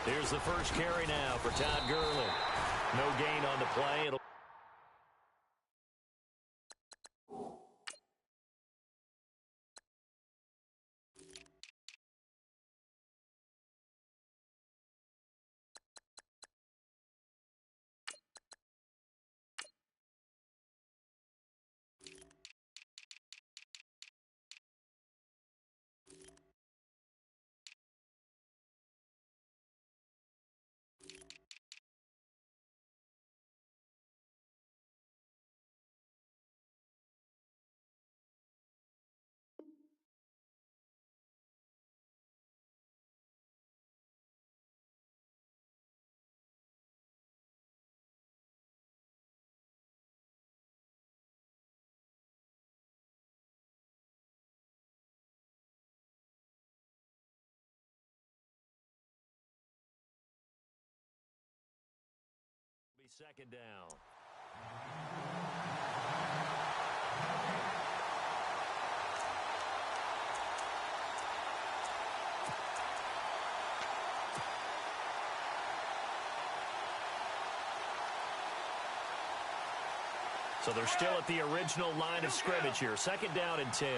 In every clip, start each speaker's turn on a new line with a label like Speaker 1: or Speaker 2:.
Speaker 1: Here's the first carry now for Todd Gurley. No gain on the play. Second down. So they're still at the original line of scrimmage here. Second down and 10.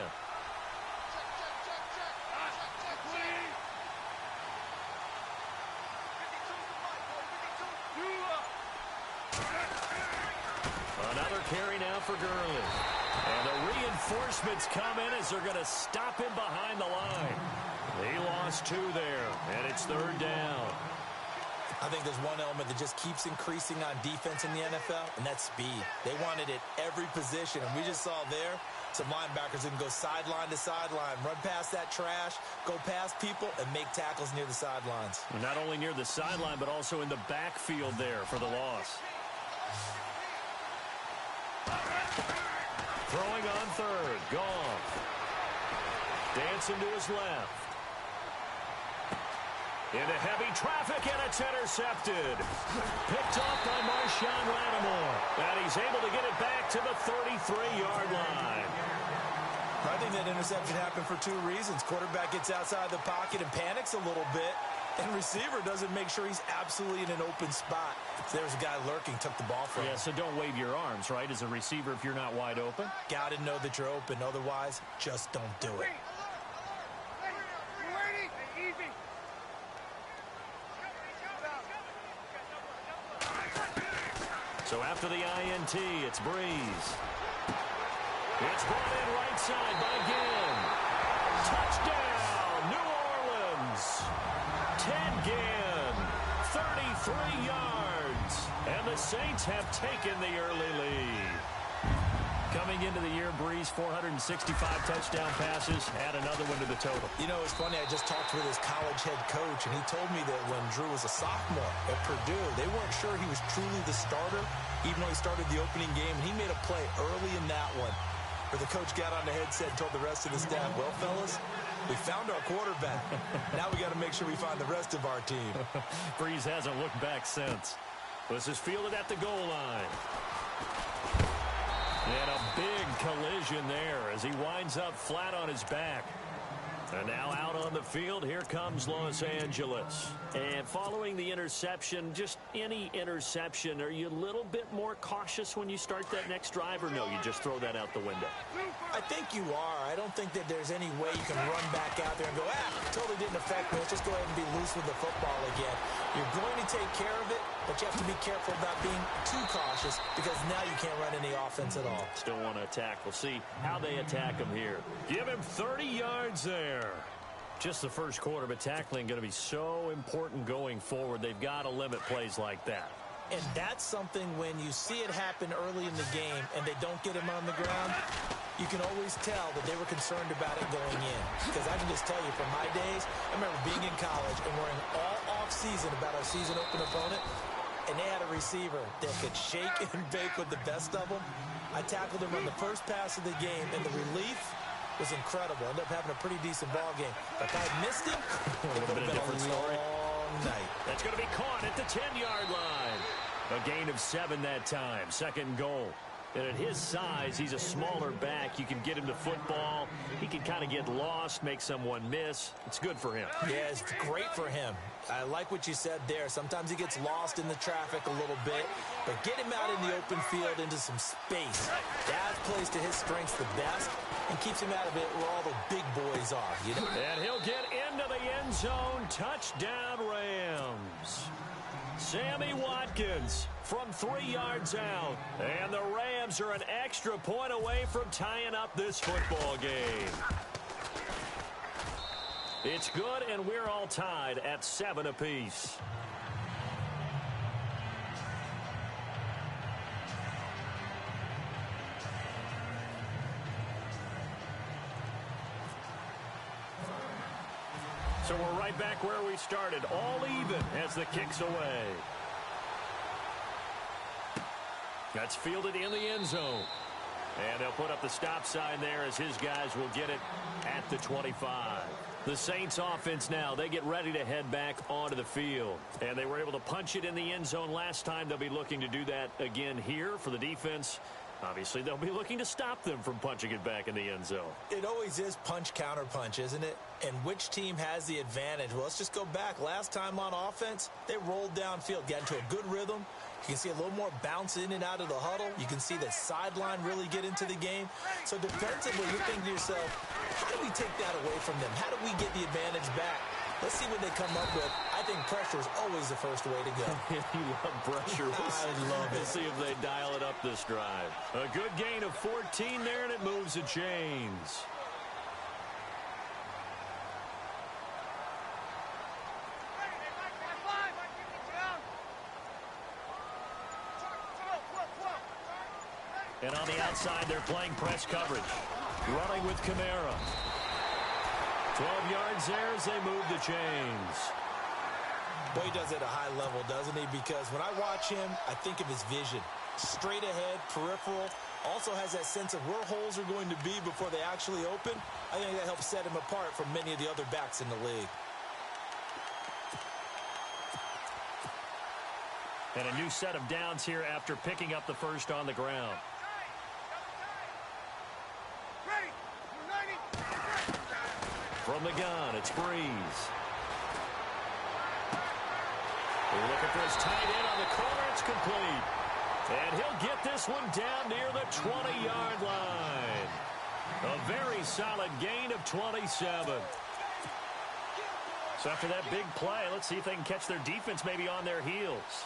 Speaker 1: Another carry now for Gurley. And the reinforcements come in as they're going to stop him behind the line. He lost 2 there, and it's third down.
Speaker 2: I think there's one element that just keeps increasing on defense in the NFL, and that's speed. They want it at every position, and we just saw there some linebackers that can go sideline to sideline, run past that trash, go past people, and make tackles near the sidelines.
Speaker 1: Not only near the sideline, but also in the backfield there for the loss. Throwing on third. Goff. Dancing to his left. Into heavy traffic, and it's intercepted. Picked off by Marshawn Lattimore. And he's able to get it back to the 33-yard line.
Speaker 2: I think that interception happened for 2 reasons. Quarterback gets outside the pocket and panics a little bit. And receiver doesn't make sure he's absolutely in an open spot. So there's a guy lurking, took the ball from him.
Speaker 1: Yeah, so don't wave your arms, right, as a receiver if you're not wide open.
Speaker 2: Got to know that you're open. Otherwise, just don't do it.
Speaker 1: So after the INT, it's Breeze. It's brought in right side by Ginn. Touchdown, New Orleans. 10 Ginn, 33 yards. And the Saints have taken the early lead. Coming into the year, Breeze, 465 touchdown passes, add another one to the total.
Speaker 2: You know, it's funny, I just talked with his college head coach, and he told me that when Drew was a sophomore at Purdue, they weren't sure he was truly the starter, even though he started the opening game, and he made a play early in that one, where the coach got on the headset and told the rest of the staff, well, fellas, we found our quarterback. Now we got to make sure we find the rest of our team.
Speaker 1: Breeze hasn't looked back since. This is fielded at the goal line. And a big collision there as he winds up flat on his back. And now out on the field, here comes Los Angeles. And following the interception, just any interception, are you a little bit more cautious when you start that next drive, or no, you just throw that out the window?
Speaker 2: I think you are. I don't think that there's any way you can run back out there and go, totally didn't affect me. Let's just go ahead and be loose with the football again. You're going to take care of it, but you have to be careful about being too cautious because now you can't run any offense at all.
Speaker 1: Still want to attack. We'll see how they attack him here. Give him 30 yards there. Just the first quarter, but tackling going to be so important going forward. They've got to limit plays like that.
Speaker 2: And that's something when you see it happen early in the game and they don't get him on the ground, you can always tell that they were concerned about it going in. Because I can just tell you from my days, I remember being in college and worrying all off-season about our season open opponent, and they had a receiver that could shake and bake with the best of them. I tackled him on the first pass of the game, and the relief was incredible. Ended up having a pretty decent ball game. But if I missed him, it would have been a long night.
Speaker 1: That's going to be caught at the 10-yard line. A gain of 7 that time. Second goal. And at his size, he's a smaller back. You can get him the football. He can kind of get lost, make someone miss. It's good for him.
Speaker 2: Yeah, it's great for him. I like what you said there. Sometimes he gets lost in the traffic a little bit, but get him out in the open field into some space. That plays to his strengths the best and keeps him out of it where all the big boys are. You know?
Speaker 1: And he'll get into the end zone. Touchdown, Rams. Sammy Watkins from 3 yards out. And the Rams are an extra point away from tying up this football game. It's good, and we're all tied at 7 apiece. So we're right back where we started, all even as the kick's away. That's fielded in the end zone. And they'll put up the stop sign there as his guys will get it at the 25. The Saints offense now, they get ready to head back onto the field. And they were able to punch it in the end zone last time. They'll be looking to do that again here for the defense. Obviously, they'll be looking to stop them from punching it back in the end zone.
Speaker 2: It always is punch, counter punch, isn't it? And which team has the advantage? Well, let's just go back. Last time on offense, they rolled downfield, got into a good rhythm. You can see a little more bounce in and out of the huddle. You can see the sideline really get into the game. So defensively, you're thinking to yourself, how do we take that away from them? How do we get the advantage back? Let's see what they come up with. I think pressure is always the first way to go.
Speaker 1: You love pressure.
Speaker 2: I love it.
Speaker 1: We'll see if they dial it up this drive. A good gain of 14 there, and it moves the chains. And on the outside, they're playing press coverage. Running with Kamara. 12 yards there as they move the chains.
Speaker 2: Boy, he does it at a high level, doesn't he? Because when I watch him, I think of his vision. Straight ahead, peripheral. Also has that sense of where holes are going to be before they actually open. I think that helps set him apart from many of the other backs in the league.
Speaker 1: And a new set of downs here after picking up the first on the ground. From the gun, it's Breeze. They're looking for his tight end on the corner. It's complete. And he'll get this one down near the 20-yard line. A very solid gain of 27. So after that big play, let's see if they can catch their defense maybe on their heels.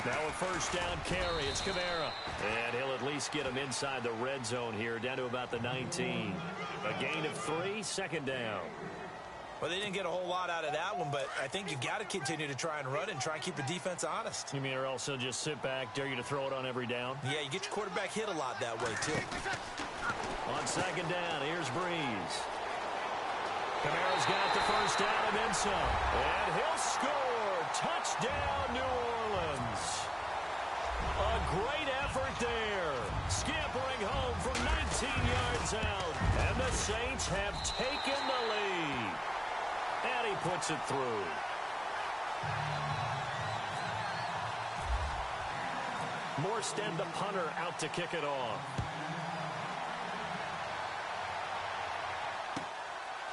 Speaker 1: Now a first down carry. It's Kamara. And he'll at least get him inside the red zone here, down to about the 19. A gain of 3, second down.
Speaker 2: Well, they didn't get a whole lot out of that one, but I think you got to continue to try and run and try and keep the defense honest.
Speaker 1: You mean or also just sit back, dare you to throw it on every down?
Speaker 2: Yeah, you get your quarterback hit a lot that way, too.
Speaker 1: On second down, here's Breeze. Kamara's got the first down and then some. And he'll score. Touchdown, New Orleans. A great effort there. Scampering home from 19 yards out. And the Saints have taken the lead. And he puts it through. Morstead, the punter, out to kick it off.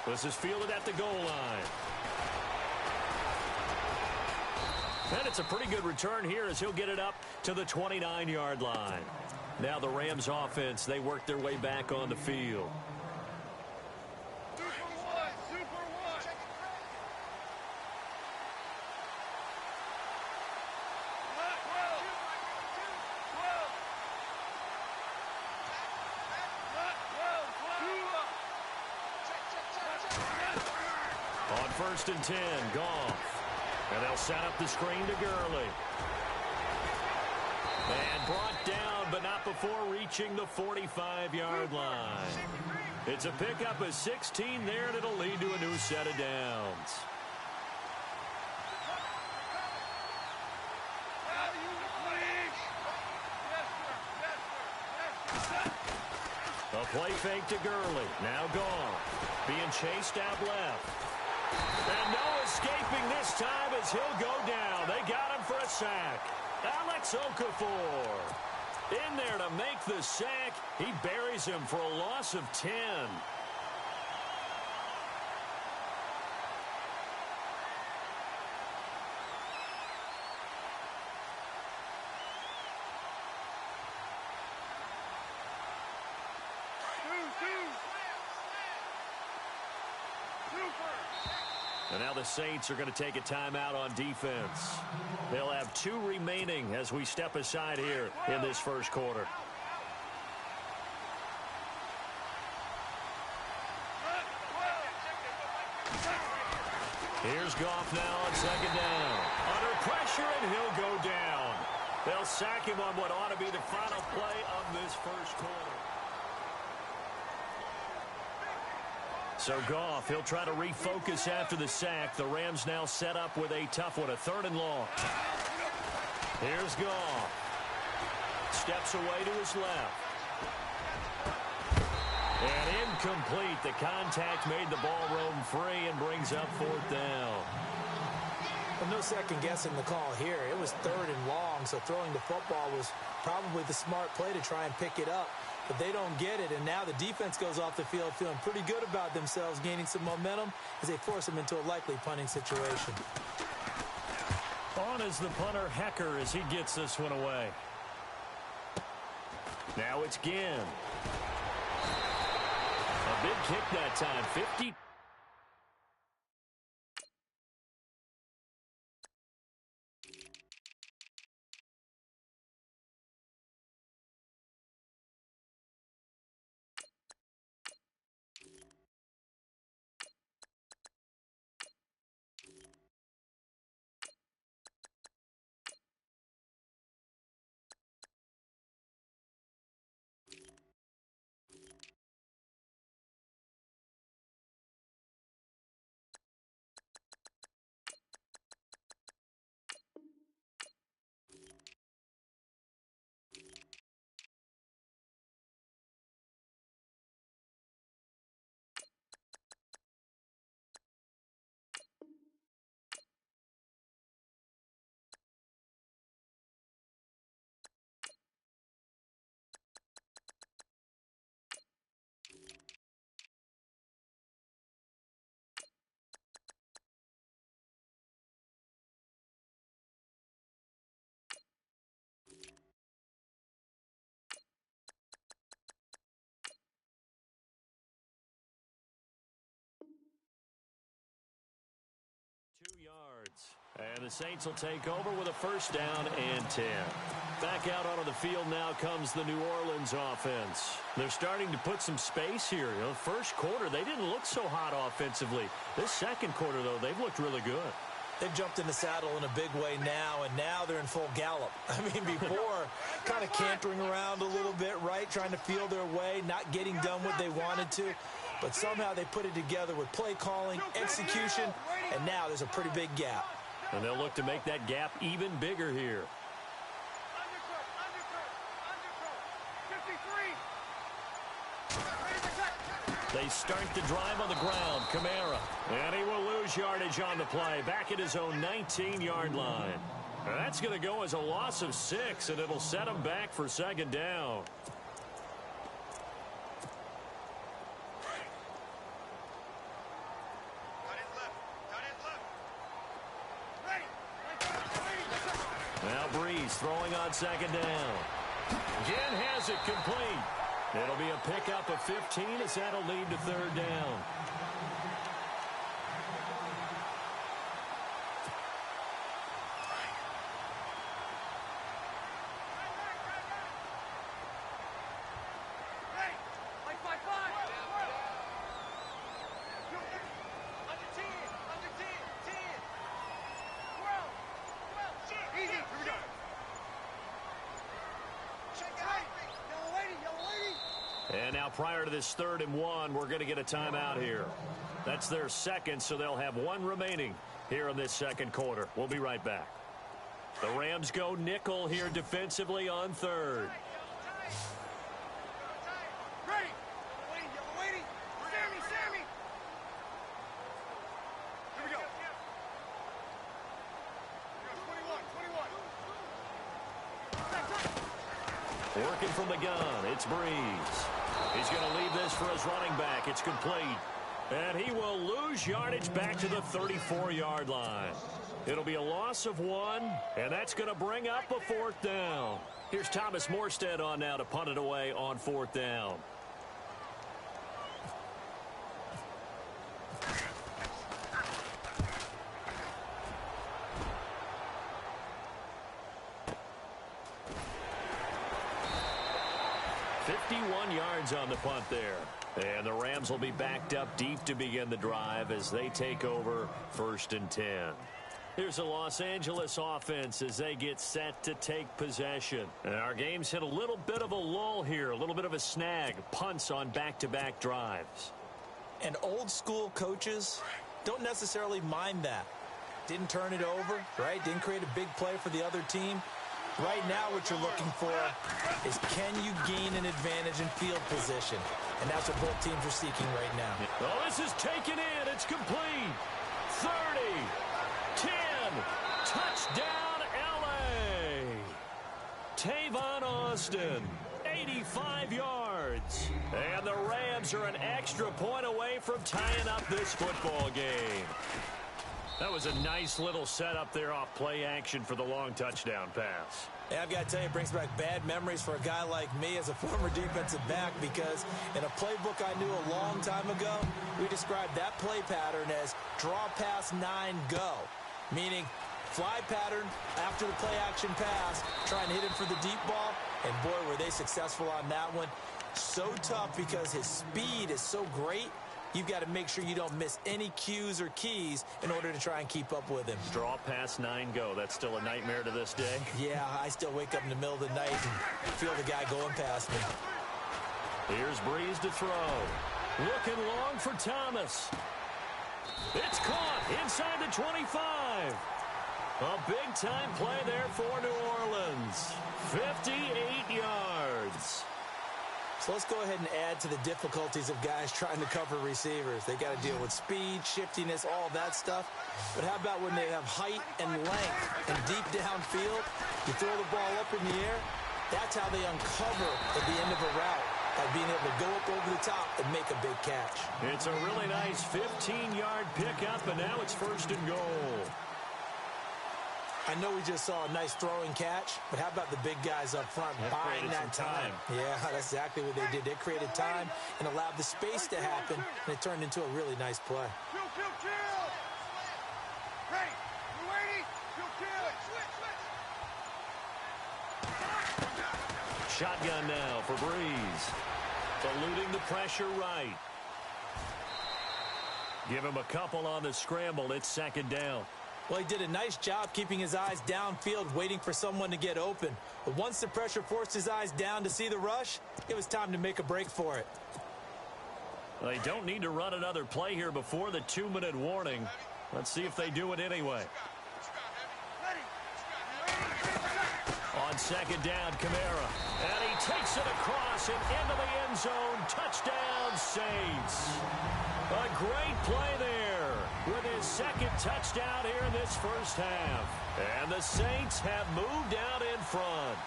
Speaker 1: This is fielded at the goal line. And it's a pretty good return here as he'll get it up to the 29-yard line. Now the Rams offense, they work their way back on the field. On first and 10, Goff. And they'll set up the screen to Gurley. And brought down, but not before reaching the 45-yard line. It's a pickup of 16 there, and it'll lead to a new set of downs. A play fake to Gurley. Now Goff. Being chased out left. And no escaping this time as he'll go down. They got him for a sack. Alex Okafor in there to make the sack. He buries him for a loss of 10. And now the Saints are going to take a timeout on defense. They'll have 2 remaining as we step aside here in this first quarter. Here's Goff now on second down. Under pressure, and he'll go down. They'll sack him on what ought to be the final play of this first quarter. So Goff, he'll try to refocus after the sack. The Rams now set up with a tough one, a 3rd and long. Here's Goff. Steps away to his left. And incomplete. The contact made the ball roam free and brings up 4th down.
Speaker 2: Well, no second guessing the call here. It was 3rd and long, so throwing the football was probably the smart play to try and pick it up. But they don't get it, and now the defense goes off the field feeling pretty good about themselves, gaining some momentum as they force them into a likely punting situation.
Speaker 1: On is the punter, Hecker, as he gets this one away. Now it's Ginn. A big kick that time, 50. And the Saints will take over with a 1st down and 10. Back out onto the field now comes the New Orleans offense. They're starting to put some space here. You know, first quarter, they didn't look so hot offensively. This second quarter, though, they've looked really good.
Speaker 2: They've jumped in the saddle in a big way now, and now they're in full gallop. I mean, before, kind of cantering around a little bit, right, trying to feel their way, not getting done what they wanted to. But somehow they put it together with play calling, execution, and now there's a pretty big gap.
Speaker 1: And they'll look to make that gap even bigger here. They start the drive on the ground. Kamara. And he will lose yardage on the play. Back at his own 19-yard line. And that's going to go as a loss of 6, and it'll set him back for 2nd down. Now Breeze throwing on 2nd down. Ginn has it complete. It'll be a pickup of 15 as that'll lead to 3rd down. And now prior to this 3rd and 1, we're going to get a timeout here. That's their 2nd, so they'll have 1 remaining here in this 2nd quarter. We'll be right back. The Rams go nickel here defensively on 3rd. Working from the gun, it's Breeze. He's going to leave this for his running back. It's complete. And he will lose yardage back to the 34-yard line. It'll be a loss of 1, and that's going to bring up a 4th down. Here's Thomas Morstead on now to punt it away on 4th down. Yards on the punt there. And the Rams will be backed up deep to begin the drive as they take over 1st and 10. Here's the Los Angeles offense as they get set to take possession. And our game's hit a little bit of a lull here, a little bit of a snag. Punts on back-to-back drives.
Speaker 2: And old school coaches don't necessarily mind that. Didn't turn it over, right? Didn't create a big play for the other team. Right now, what you're looking for is can you gain an advantage in field position? And that's what both teams are seeking right now.
Speaker 1: Oh, this is taken in. It's complete. 30, 10, touchdown, L.A. Tavon Austin, 85 yards. And the Rams are an extra point away from tying up this football game. That was a nice little setup there off play action for the long touchdown pass.
Speaker 2: Yeah, I've got to tell you, it brings back bad memories for a guy like me as a former defensive back because in a playbook I knew a long time ago, we described that play pattern as draw pass 9 go, meaning fly pattern after the play action pass, try and hit him for the deep ball, and boy, were they successful on that one. So tough because his speed is so great. You've got to make sure you don't miss any cues or keys in order to try and keep up with him.
Speaker 1: Draw pass 9 go. That's still a nightmare to this day.
Speaker 2: Yeah, I still wake up in the middle of the night and feel the guy going past me.
Speaker 1: Here's Breeze to throw. Looking long for Thomas. It's caught inside the 25. A big-time play there for New Orleans. 58 yards.
Speaker 2: So let's go ahead and add to the difficulties of guys trying to cover receivers. They got to deal with speed, shiftiness, all that stuff. But how about when they have height and length and deep downfield? You throw the ball up in the air. That's how they uncover at the end of a route, by being able to go up over the top and make a big catch.
Speaker 1: It's a really nice 15-yard pickup, and now it's 1st and goal.
Speaker 2: I know we just saw a nice throwing catch, but how about the big guys up front buying that time? Yeah, that's exactly what they did. They created time and allowed the space to happen, and it turned into a really nice play.
Speaker 3: Chill. Ready. You waiting? Chill. Switch.
Speaker 1: Shotgun now for Breeze. Eluding the pressure right. Give him a couple on the scramble. It's 2nd down.
Speaker 2: Well, he did a nice job keeping his eyes downfield, waiting for someone to get open. But once the pressure forced his eyes down to see the rush, it was time to make a break for it.
Speaker 1: They don't need to run another play here before the 2-minute warning. Let's see if they do it anyway. On 2nd down, Kamara. And he takes it across and into the end zone. Touchdown, Saints. A great play there with his 2nd touchdown here in this first half. And the Saints have moved out in front.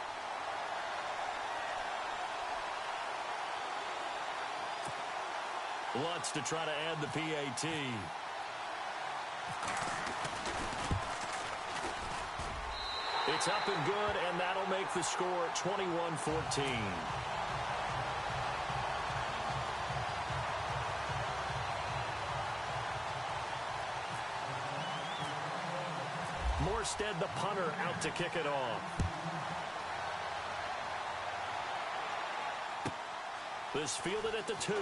Speaker 1: Lutz to try to add the PAT. It's up and good, and that'll make the score 21-14. Morstead, the punter, out to kick it off. This fielded at the 2.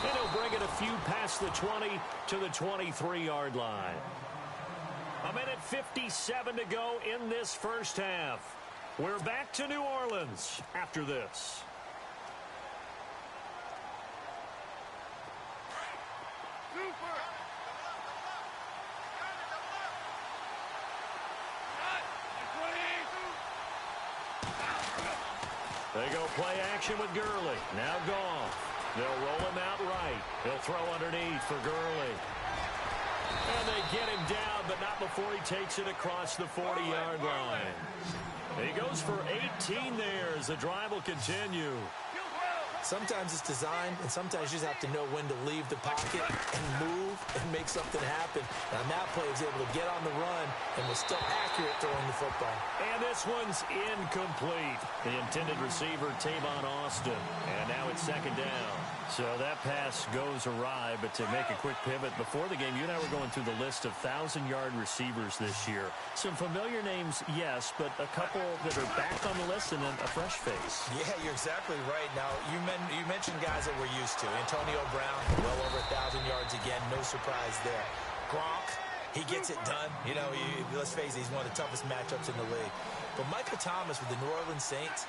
Speaker 1: And he'll bring it a few past the 20 to the 23-yard line. 1:57 to go in this first half. We're back to New Orleans after this. They go play action with Gurley. Now Goff. They'll roll him out right. He'll throw underneath for Gurley. And they get him down, but not before he takes it across the 40-yard line. He goes for 18 there as the drive will continue.
Speaker 2: Sometimes it's designed, and sometimes you just have to know when to leave the pocket and move and make something happen. And on that play, he was able to get on the run and was still accurate throwing the football.
Speaker 1: And this one's incomplete. The intended receiver, Tavon Austin. And now it's second down. So that pass goes awry, but to make a quick pivot, before the game, you and I were going through the list of 1,000-yard receivers this year. Some familiar names, yes, but a couple that are back on the list and then a fresh face.
Speaker 2: Yeah, you're exactly right. Now, you mentioned guys that we're used to. Antonio Brown, well over 1,000 yards again. No surprise there. Gronk, he gets it done. You know, let's face it, he's one of the toughest matchups in the league. But Michael Thomas with the New Orleans Saints,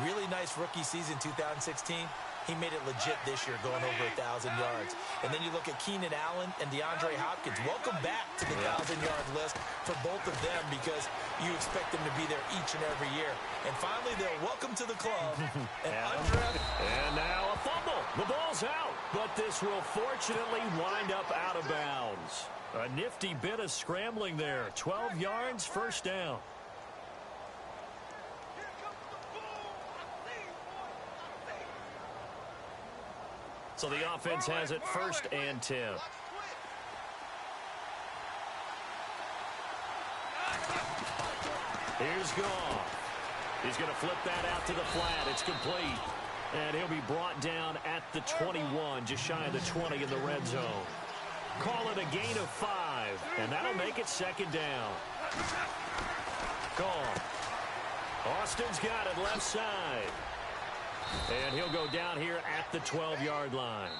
Speaker 2: really nice rookie season 2016. He made it legit this year, going over 1,000 yards. And then you look at Keenan Allen and DeAndre Hopkins. Welcome back to the 1,000-yard list for both of them because you expect them to be there each and every year. And finally, they're welcome to the club.
Speaker 1: And now a fumble. The ball's out. But this will fortunately wind up out of bounds. A nifty bit of scrambling there. 12 yards, first down. So the offense has it first and 10. Here's Goff. He's going to flip that out to the flat. It's complete. And he'll be brought down at the 21, just shy of the 20 in the red zone. Call it a gain of 5, and that'll make it second down. Goff. Austin's got it left side. And he'll go down here at the 12-yard line.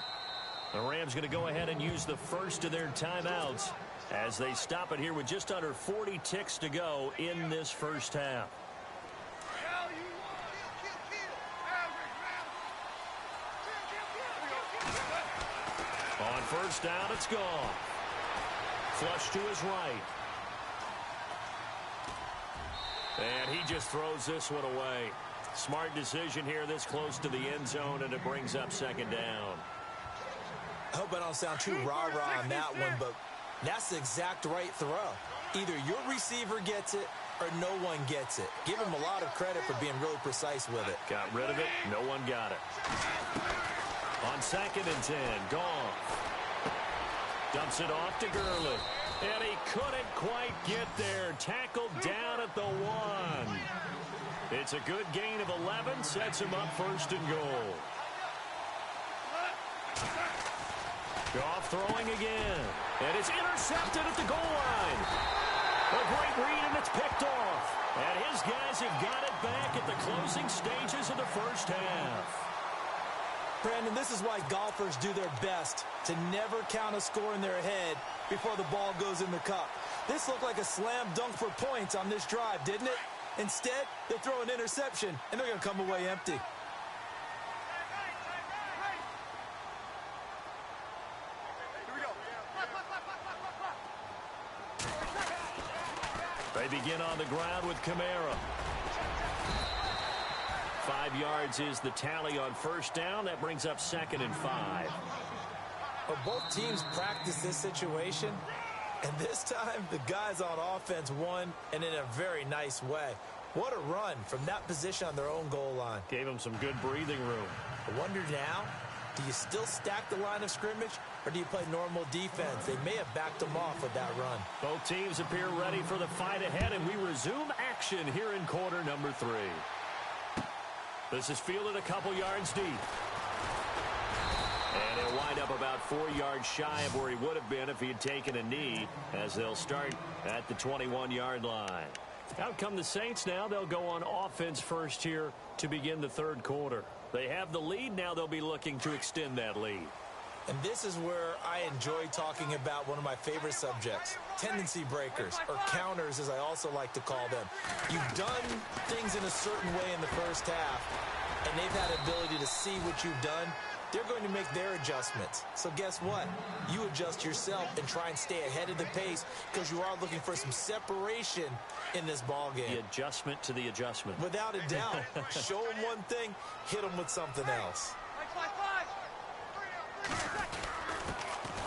Speaker 1: The Rams going to go ahead and use the first of their timeouts as they stop it here with just under 40 ticks to go in this first half. On first down, it's gone. Flush to his right. And he just throws this one away. Smart decision here this close to the end zone, and it brings up second down.
Speaker 2: I hope I don't sound too rah-rah on that one, but that's the exact right throw. Either your receiver gets it or no one gets it. Give him a lot of credit for being really precise with it.
Speaker 1: Got rid of it. No one got it. On second and 10, gone. Dumps it off to Gurley. And he couldn't quite get there. Tackled down at the 1. It's a good gain of 11. Sets him up first and goal. Goff throwing again. And it's intercepted at the goal line. A great read, and it's picked off. And his guys have got it back at the closing stages of the first half.
Speaker 2: Brandon, this is why golfers do their best to never count a score in their head before the ball goes in the cup. This looked like a slam dunk for points on this drive, didn't it? Instead, they throw an interception, and they're going to come away empty.
Speaker 1: They begin on the ground with Kamara. 5 yards is the tally on first down. That brings up second and 5.
Speaker 2: Well, both teams practice this situation, and this time the guys on offense won, and in a very nice way. What a run from that position on their own goal line.
Speaker 1: Gave them some good breathing room.
Speaker 2: I wonder now, do you still stack the line of scrimmage, or do you play normal defense? They may have backed them off with that run.
Speaker 1: Both teams appear ready for the fight ahead, and we resume action here in quarter number 3. This is fielded a couple yards deep. And he'll wind up about 4 yards shy of where he would have been if he had taken a knee, as they'll start at the 21-yard line. Out come the Saints now. They'll go on offense first here to begin the third quarter. They have the lead. Now they'll be looking to extend that lead.
Speaker 2: And this is where I enjoy talking about one of my favorite subjects, tendency breakers, or counters as I also like to call them. You've done things in a certain way in the first half, and they've had the ability to see what you've done. They're going to make their adjustments. So guess what? You adjust yourself and try and stay ahead of the pace because you are looking for some separation in this ball game.
Speaker 1: The adjustment to the adjustment.
Speaker 2: Without a doubt. Show them one thing, hit them with something else.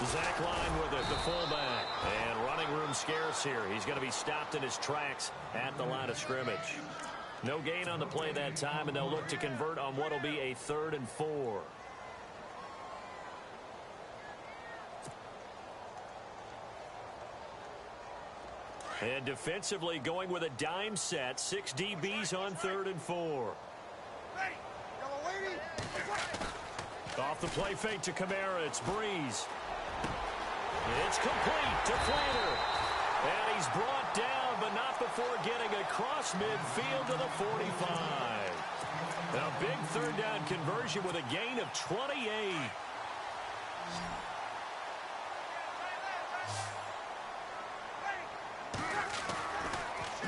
Speaker 1: Zach Line with it, the fullback. And running room scarce here. He's going to be stopped in his tracks at the line of scrimmage. No gain on the play that time, and they'll look to convert on what will be a 3rd and 4. And defensively going with a dime set. 6 DBs on 3rd and 4. Off the play fake to Kamara. It's Breeze. It's complete to Flater. And he's brought down, but not before getting across midfield to the 45. A big 3rd down conversion with a gain of 28.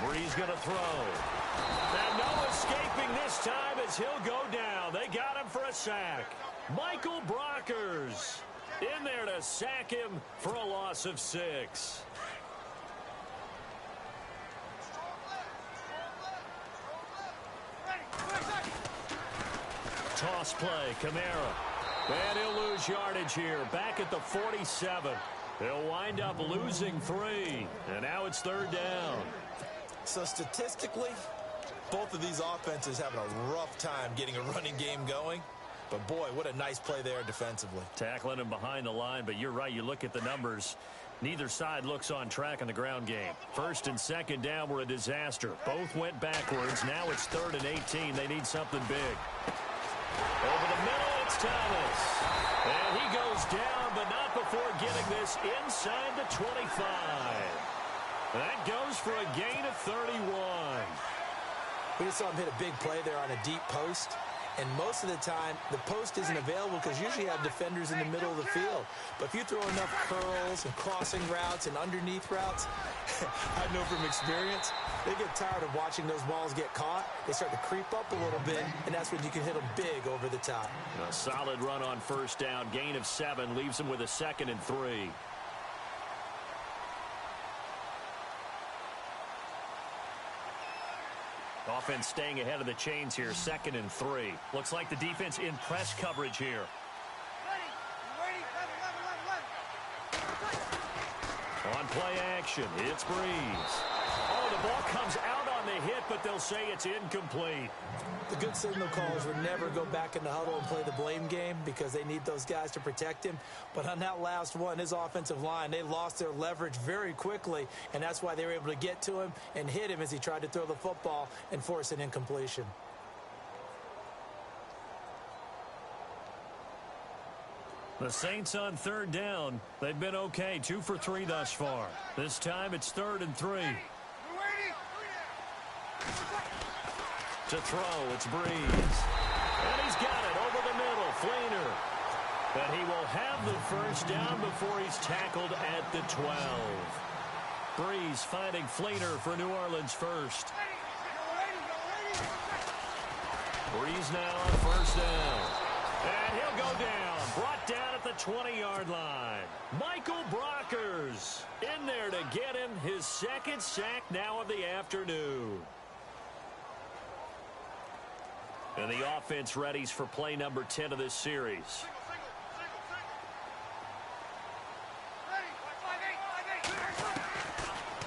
Speaker 1: Breeze going to throw. And no escaping this time as he'll go down. They got him for a sack. Michael Brockers in there to sack him for a loss of 6. Toss play, Kamara. And he'll lose yardage here. Back at the 47. They'll wind up losing 3. And now it's 3rd down.
Speaker 2: So statistically, both of these offenses having a rough time getting a running game going. But, boy, what a nice play there defensively.
Speaker 1: Tackling him behind the line, but you're right. You look at the numbers. Neither side looks on track in the ground game. 1st and 2nd down were a disaster. Both went backwards. Now it's 3rd and 18. They need something big. Over the middle, it's Thomas. And he goes down, but not before getting this inside the 25. That goes for a gain of 31.
Speaker 2: We just saw him hit a big play there on a deep post. And most of the time, the post isn't available because usually you have defenders in the middle of the field. But if you throw enough curls and crossing routes and underneath routes, I know from experience, they get tired of watching those balls get caught. They start to creep up a little bit, and that's when you can hit them big over the top.
Speaker 1: A solid run on 1st down. Gain of 7 leaves them with a 2nd and 3. Offense staying ahead of the chains here, 2nd and 3. Looks like the defense in press coverage here. On play action, it's Breeze. Oh, the ball comes out on the hit, but they'll say it's incomplete.
Speaker 2: The good signal callers would never go back in the huddle and play the blame game because they need those guys to protect him. But on that last one, his offensive line, they lost their leverage very quickly, and that's why they were able to get to him and hit him as he tried to throw the football and force an incompletion.
Speaker 1: The Saints on 3rd down. They've been okay, 2 for 3 thus far. This time it's 3rd and 3. To throw, it's Breeze. And he's got it over the middle, Flainer. But he will have the 1st down before he's tackled at the 12. Breeze finding Flainer for New Orleans 1st. Breeze now on 1st down. And he'll go down. Brought down at the 20-yard line. Michael Brockers in there to get him his 2nd sack now of the afternoon. And the offense readies for play number 10 of this series.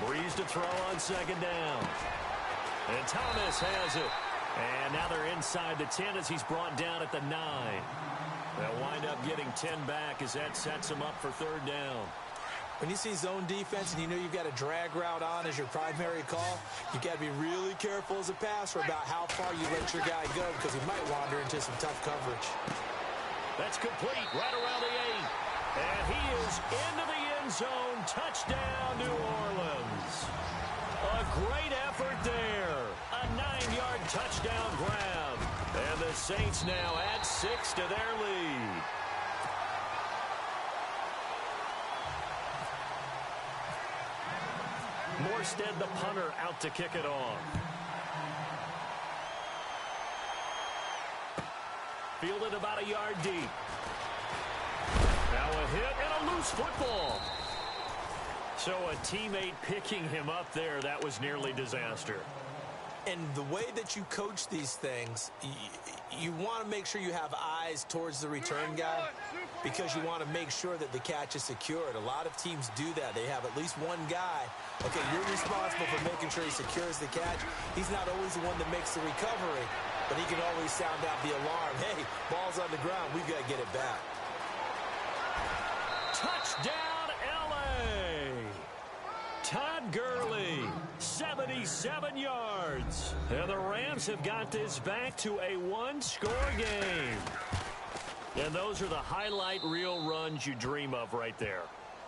Speaker 1: Breeze to throw on 2nd down. And Thomas has it. And now they're inside the 10 as he's brought down at the 9. They'll wind up getting 10 back as that sets him up for 3rd down.
Speaker 2: When you see zone defense and you know you've got a drag route on as your primary call, you've got to be really careful as a passer about how far you let your guy go because he might wander into some tough coverage.
Speaker 1: That's complete right around the 8. And he is into the end zone. Touchdown, New Orleans. A great effort there. A 9-yard touchdown grab. And the Saints now add 6 to their lead. Morstead, the punter, out to kick it off. Fielded about a yard deep. Now a hit and a loose football. So a teammate picking him up there, that was nearly disaster.
Speaker 2: And the way that you coach these things, you want to make sure you have eyes towards the return guy. because you want to make sure that the catch is secured. A lot of teams do that. They have at least one guy. Okay, you're responsible for making sure he secures the catch. He's not always the one that makes the recovery, but he can always sound out the alarm. Hey, ball's on the ground. We've got to get it back.
Speaker 1: Touchdown, L.A. Todd Gurley, 77 yards. And the Rams have got this back to a one-score game. And those are the highlight reel runs you dream of right there.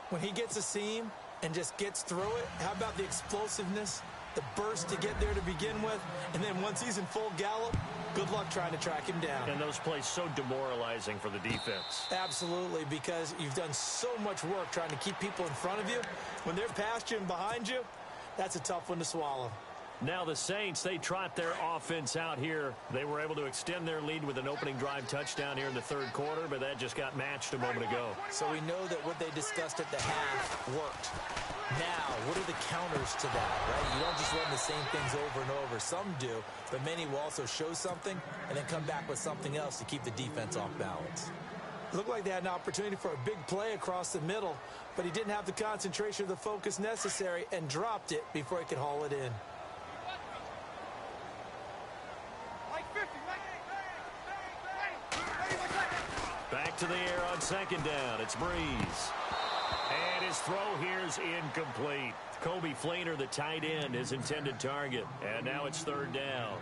Speaker 2: When he gets a seam and just gets through it, how about the explosiveness, the burst to get there to begin with, and then once he's in full gallop, good luck trying to track him down.
Speaker 1: And those plays so demoralizing for the defense.
Speaker 2: Absolutely, because you've done so much work trying to keep people in front of you. When they're past you and behind you, that's a tough one to swallow.
Speaker 1: Now the Saints, they trot their offense out here. They were able to extend their lead with an opening drive touchdown here in the third quarter, but that just got matched a moment ago.
Speaker 2: So we know that what they discussed at the half worked. Now, what are the counters to that, right? You don't just run the same things over and over. Some do, but many will also show something and then come back with something else to keep the defense off balance. It looked like they had an opportunity for a big play across the middle, but he didn't have the concentration or the focus necessary and dropped it before he could haul it in.
Speaker 1: Back to the air on second down. It's Breeze. And his throw here is incomplete. Kobe Fleener, the tight end, his intended target. And now it's third down.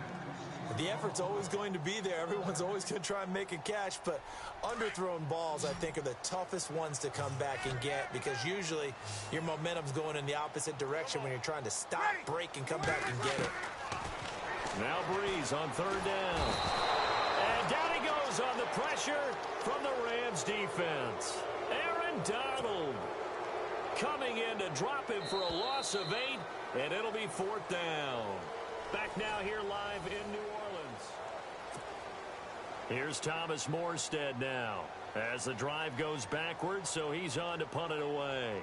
Speaker 2: The effort's always going to be there. Everyone's always going to try and make a catch, but underthrown balls, I think, are the toughest ones to come back and get because usually your momentum's going in the opposite direction when you're trying to stop, break, and come back and get it.
Speaker 1: Now Breeze on third down. And down he goes on the pressure from the Rams defense. Aaron Donald coming in to drop him for a loss of 8, and it'll be fourth down. Back now here live in New Orleans. Here's Thomas Morstead now as the drive goes backwards, so he's on to punt it away.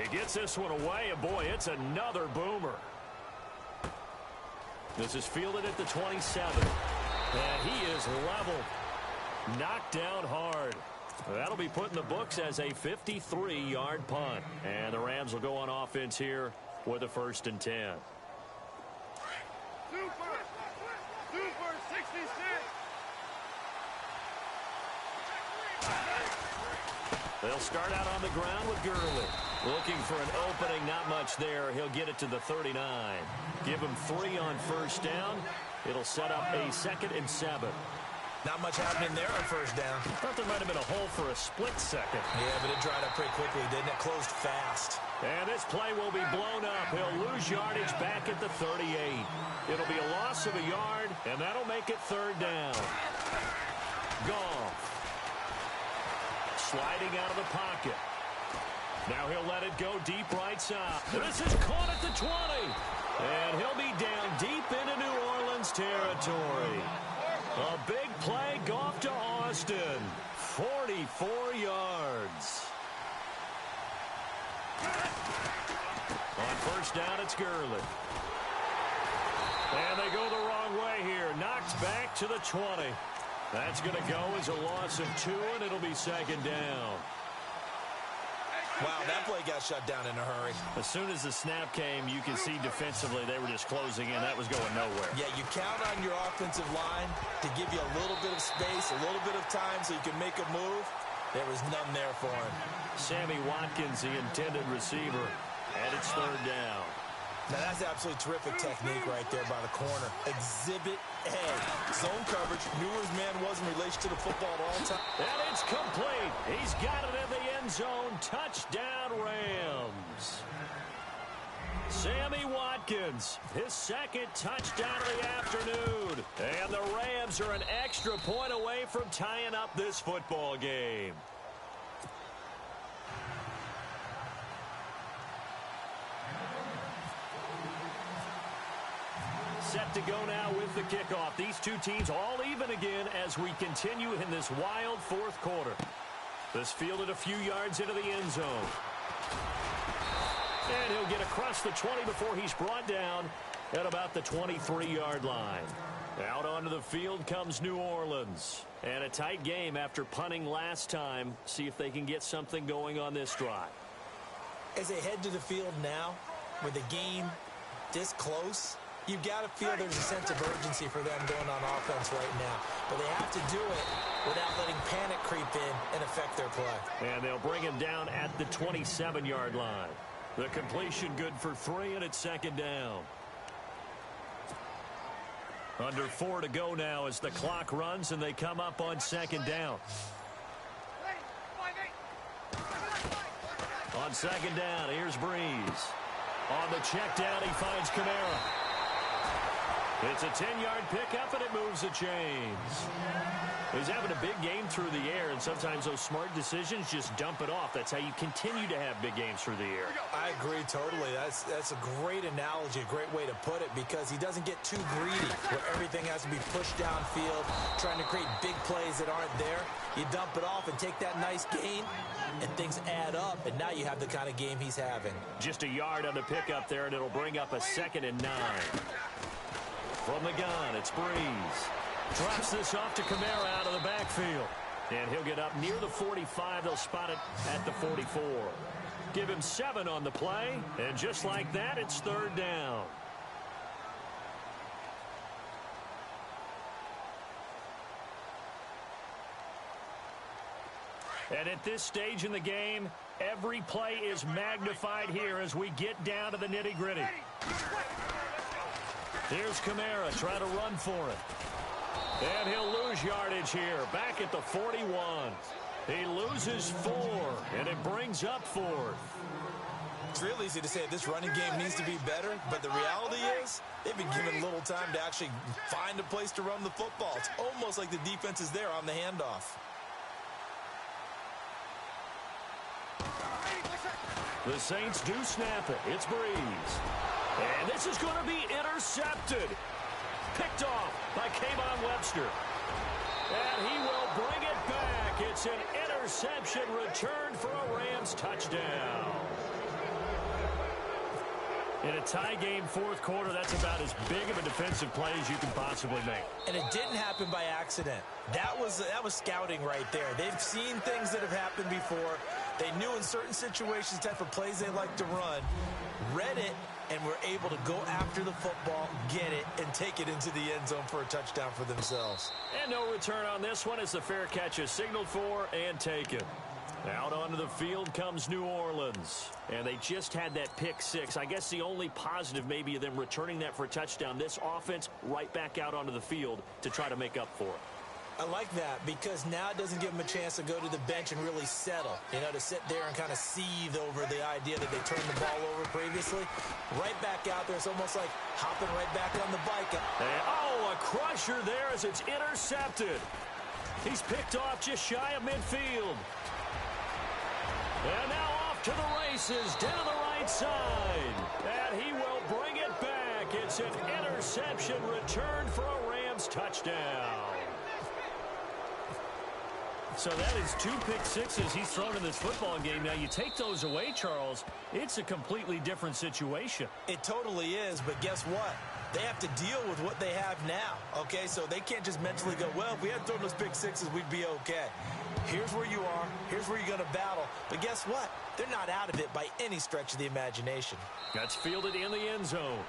Speaker 1: He gets this one away, and boy, it's another boomer. This is fielded at the 27. And he is level. Knocked down hard. That'll be put in the books as a 53-yard punt. And the Rams will go on offense here with a 1st and 10.
Speaker 3: Super 66.
Speaker 1: They'll start out on the ground with Gurley. Looking for an opening, not much there. He'll get it to the 39. Give him 3 on first down. It'll set up a 2nd and 7.
Speaker 2: Not much happening there on first down.
Speaker 1: Thought there might have been a hole for a split second.
Speaker 2: Yeah, but it dried up pretty quickly, didn't it? Closed fast.
Speaker 1: And this play will be blown up. He'll lose yardage back at the 38. It'll be a loss of a yard, and that'll make it third down. Goff. Sliding out of the pocket. Now he'll let it go deep right side. This is caught at the 20. And he'll be down deep into New Orleans territory. A big play, Goff to Austin. 44 yards. On first down, it's Gurley. And they go the wrong way here. Knocked back to the 20. That's going to go as a loss of 2, and it'll be 2nd down.
Speaker 2: Wow, that play got shut down in a hurry.
Speaker 1: As soon as the snap came, you can see defensively they were just closing in. That was going nowhere.
Speaker 2: Yeah, you count on your offensive line to give you a little bit of space, a little bit of time so you can make a move. There was none there for him.
Speaker 1: Sammy Watkins, the intended receiver, and it's third down.
Speaker 2: Now, that's absolutely terrific technique right there by the corner. Exhibit A. Zone coverage. Knew where his man was in relation to the football at all times.
Speaker 1: And it's complete. He's got it in the end zone. Touchdown, Rams. Sammy Watkins, his 2nd touchdown of the afternoon. And the Rams are an extra point away from tying up this football game. Set to go now with the kickoff. These two teams all even again as we continue in this wild fourth quarter. This fielded a few yards into the end zone. And he'll get across the 20 before he's brought down at about the 23-yard line. Out onto the field comes New Orleans. And a tight game after punting last time. See if they can get something going on this drive.
Speaker 2: As they head to the field now, with the game this close, you've got to feel there's a sense of urgency for them going on offense right now. But they have to do it without letting panic creep in and affect their play.
Speaker 1: And they'll bring him down at the 27-yard line. The completion good for 3, and it's second down. Under 4 to go now as the clock runs, and they come up on second down. On second down, here's Breeze. On the check down, he finds Kamara. It's a 10-yard pickup, and it moves the chains. He's having a big game through the air, and sometimes those smart decisions just dump it off. That's how you continue to have big games through the air.
Speaker 2: I agree totally. That's a great analogy, a great way to put it, because he doesn't get too greedy where everything has to be pushed downfield, trying to create big plays that aren't there. You dump it off and take that nice gain, and things add up, and now you have the kind of game he's having.
Speaker 1: Just a yard on the pickup there, and it'll bring up a 2nd and 9. From the gun, it's Breeze. Drops this off to Kamara out of the backfield. And he'll get up near the 45. They'll spot it at the 44. Give him 7 on the play. And just like that, it's 3rd down. And at this stage in the game, every play is magnified here as we get down to the nitty-gritty. Here's Kamara trying to run for it. And he'll lose yardage here, back at the 41. He loses 4, and it brings up 4th.
Speaker 2: It's real easy to say this running game needs to be better, but the reality is they've been given little time to actually find a place to run the football. It's almost like the defense is there on the handoff.
Speaker 1: The Saints do snap it. It's Breeze. And this is going to be intercepted. Picked off by Kayvon Webster. And he will bring it back. It's an interception returned for a Rams touchdown. In a tie game, 4th quarter, that's about as big of a defensive play as you can possibly make.
Speaker 2: And it didn't happen by accident. That was scouting right there. They've seen things that have happened before. They knew in certain situations the type of plays they like to run, read it, and were able to go after the football, get it, and take it into the end zone for a touchdown for themselves.
Speaker 1: And no return on this one as the fair catch is signaled for and taken. Out onto the field comes New Orleans. And they just had that pick 6. I guess the only positive maybe of them returning that for a touchdown. This offense right back out onto the field to try to make up for it.
Speaker 2: I like that because now it doesn't give them a chance to go to the bench and really settle, to sit there and kind of seethe over the idea that they turned the ball over previously. Right back out there, it's almost like hopping right back on the bike.
Speaker 1: And, a crusher there as it's intercepted. He's picked off just shy of midfield. And now off to the races, down the right side. And he will bring it back. It's an interception returned for a Rams touchdown. So that is 2 pick 6s he's thrown in this football game. Now, you take those away, Charles, it's a completely different situation.
Speaker 2: It totally is, but guess what? They have to deal with what they have now, okay? So they can't just mentally go, well, if we hadn't thrown those pick 6s, we'd be okay. Here's where you are. Here's where you're going to battle. But guess what? They're not out of it by any stretch of the imagination.
Speaker 1: That's fielded in the end zone.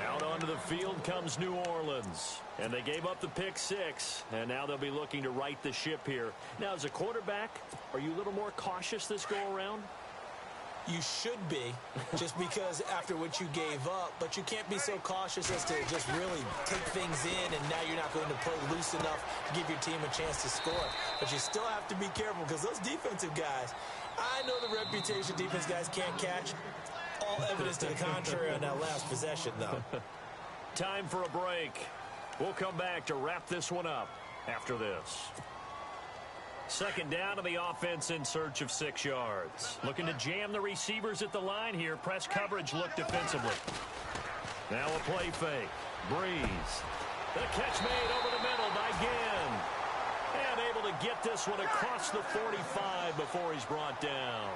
Speaker 1: Out onto the field comes New Orleans. And they gave up the pick 6. And now they'll be looking to right the ship here. Now, as a quarterback, are you a little more cautious this go-around?
Speaker 2: You should be, just because after what you gave up. But you can't be so cautious as to just really take things in, and now you're not going to play loose enough to give your team a chance to score. But you still have to be careful because those defensive guys, I know the reputation defense guys can't catch. All evidence to the contrary on that last possession, though.
Speaker 1: Time for a break. We'll come back to wrap this one up after this. Second down to the offense in search of 6 yards. Looking to jam the receivers at the line here. Press coverage look defensively. Now a play fake. Breeze. The catch made over the middle by Ginn. And able to get this one across the 45 before he's brought down.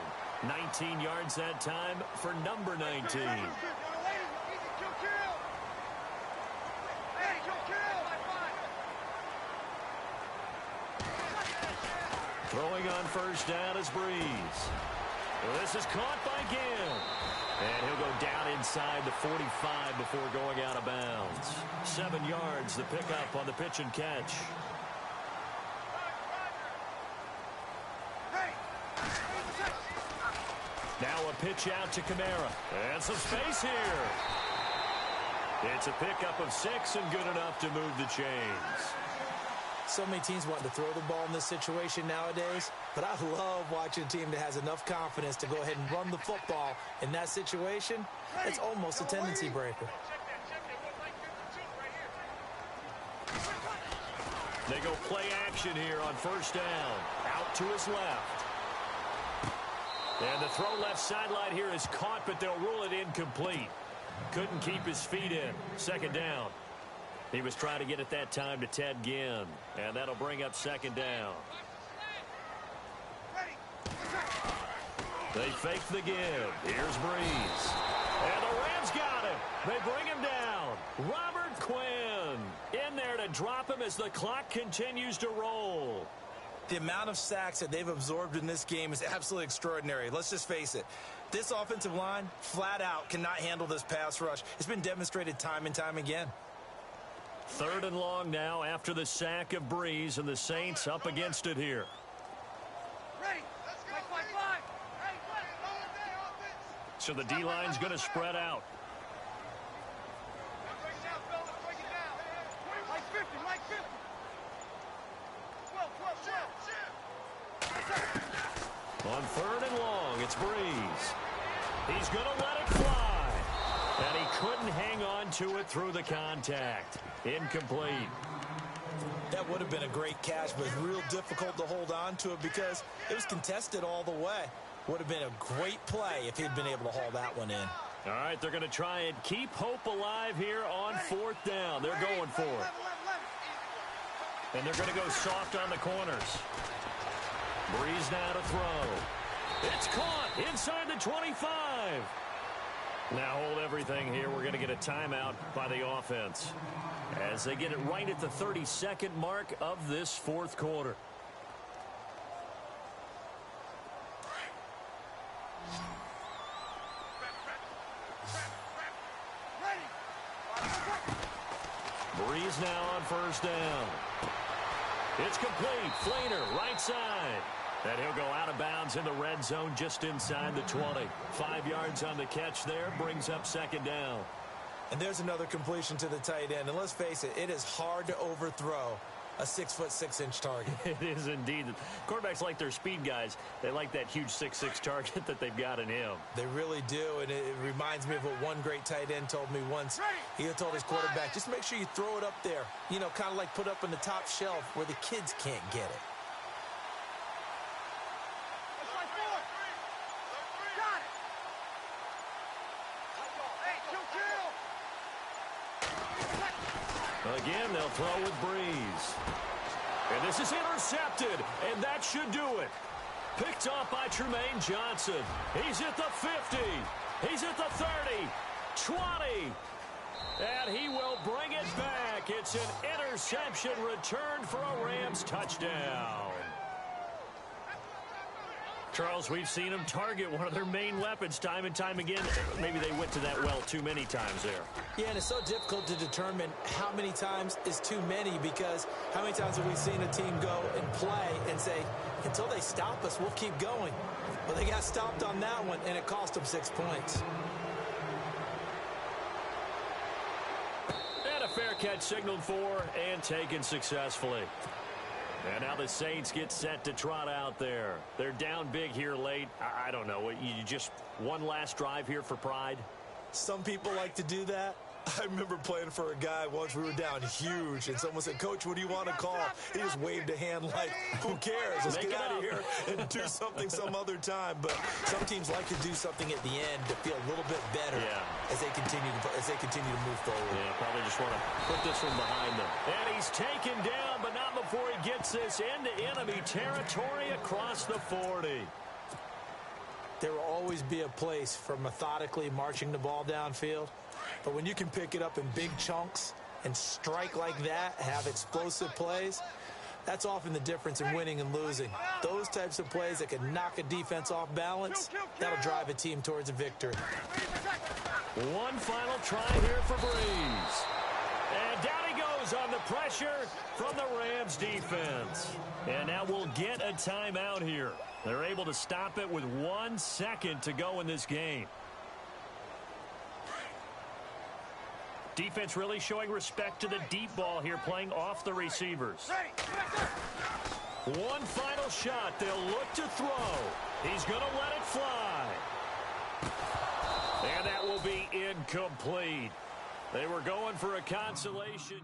Speaker 1: 19 yards that time for number 19. Throwing on first down is Breeze. This is caught by Gill. And he'll go down inside the 45 before going out of bounds. 7 yards, the pickup on the pitch and catch. Now a pitch out to Kamara. And some space here. It's a pickup of 6 and good enough to move the chains.
Speaker 2: So many teams want to throw the ball in this situation nowadays, but I love watching a team that has enough confidence to go ahead and run the football in that situation. It's almost a tendency breaker.
Speaker 1: They go play action here on first down. Out to his left. And the throw left sideline here is caught, but they'll rule it incomplete. Couldn't keep his feet in. Second down. He was trying to get it that time to Ted Ginn. And that'll bring up second down. They fake the give. Here's Breeze. And the Rams got him. They bring him down. Robert Quinn in there to drop him as the clock continues to roll.
Speaker 2: The amount of sacks that they've absorbed in this game is absolutely extraordinary. Let's just face it. This offensive line, flat out, cannot handle this pass rush. It's been demonstrated time and time again.
Speaker 1: 3rd and long now after the sack of Breeze, and the Saints up against it here. So the D-line's going to spread out. On 3rd and long, it's Breeze. He's going to let it fly. And he couldn't hang on to it through the contact. Incomplete.
Speaker 2: That would have been a great catch, but real difficult to hold on to it because it was contested all the way. Would have been a great play if he'd been able to haul that one in.
Speaker 1: All right, they're going to try and keep hope alive here on 4th down. They're going for it. And they're going to go soft on the corners. Breeze now to throw. It's caught inside the 25. Now hold everything here. We're going to get a timeout by the offense as they get it right at the 32nd mark of this 4th quarter. Breeze now on first down. It's complete. Flainer, right side. And he'll go out of bounds in the red zone just inside the 20. 5 yards on the catch there. Brings up second down.
Speaker 2: And there's another completion to the tight end. And let's face it, it is hard to overthrow a 6'6" target.
Speaker 1: It is indeed. Quarterbacks like their speed guys. They like that huge 6'6" target that they've got in him.
Speaker 2: They really do, and it reminds me of what one great tight end told me once. He told his quarterback, just make sure you throw it up there. You know, kind of like put up on the top shelf where the kids can't get it.
Speaker 1: Again, they'll throw with Breeze. And this is intercepted, and that should do it. Picked up by Tremaine Johnson. He's at the 50. He's at the 30. 20. And he will bring it back. It's an interception returned for a Rams touchdown. Charles, we've seen them target one of their main weapons time and time again. Maybe they went to that well too many times there.
Speaker 2: Yeah, and it's so difficult to determine how many times is too many, because how many times have we seen a team go and play and say, until they stop us, we'll keep going. Well, they got stopped on that one, and it cost them 6 points.
Speaker 1: And a fair catch signaled for and taken successfully. And now the Saints get set to trot out there. They're down big here late. I don't know. You just one last drive here for pride?
Speaker 2: Some people like to do that. I remember playing for a guy once. We were down huge, and someone said, Coach, what do you want to call? He just waved a hand like, who cares? Let's get out of here and do something some other time. But some teams like to do something at the end to feel a little bit better as they continue to move forward.
Speaker 1: Yeah, probably just want to put this one behind them. And he's taken down, but not before he gets this into enemy territory across the 40.
Speaker 2: There will always be a place for methodically marching the ball downfield. But when you can pick it up in big chunks and strike like that, have explosive plays, That's often the difference in winning and losing. Those types of plays that can knock a defense off balance, that'll drive a team towards a victory.
Speaker 1: One final try here for Breeze. And down he goes on the pressure from the Rams defense. And now we'll get a timeout here. They're able to stop it with 1 second to go in this game. Defense really showing respect to the deep ball here, playing off the receivers. One final shot. They'll look to throw. He's going to let it fly. And that will be incomplete. They were going for a consolation.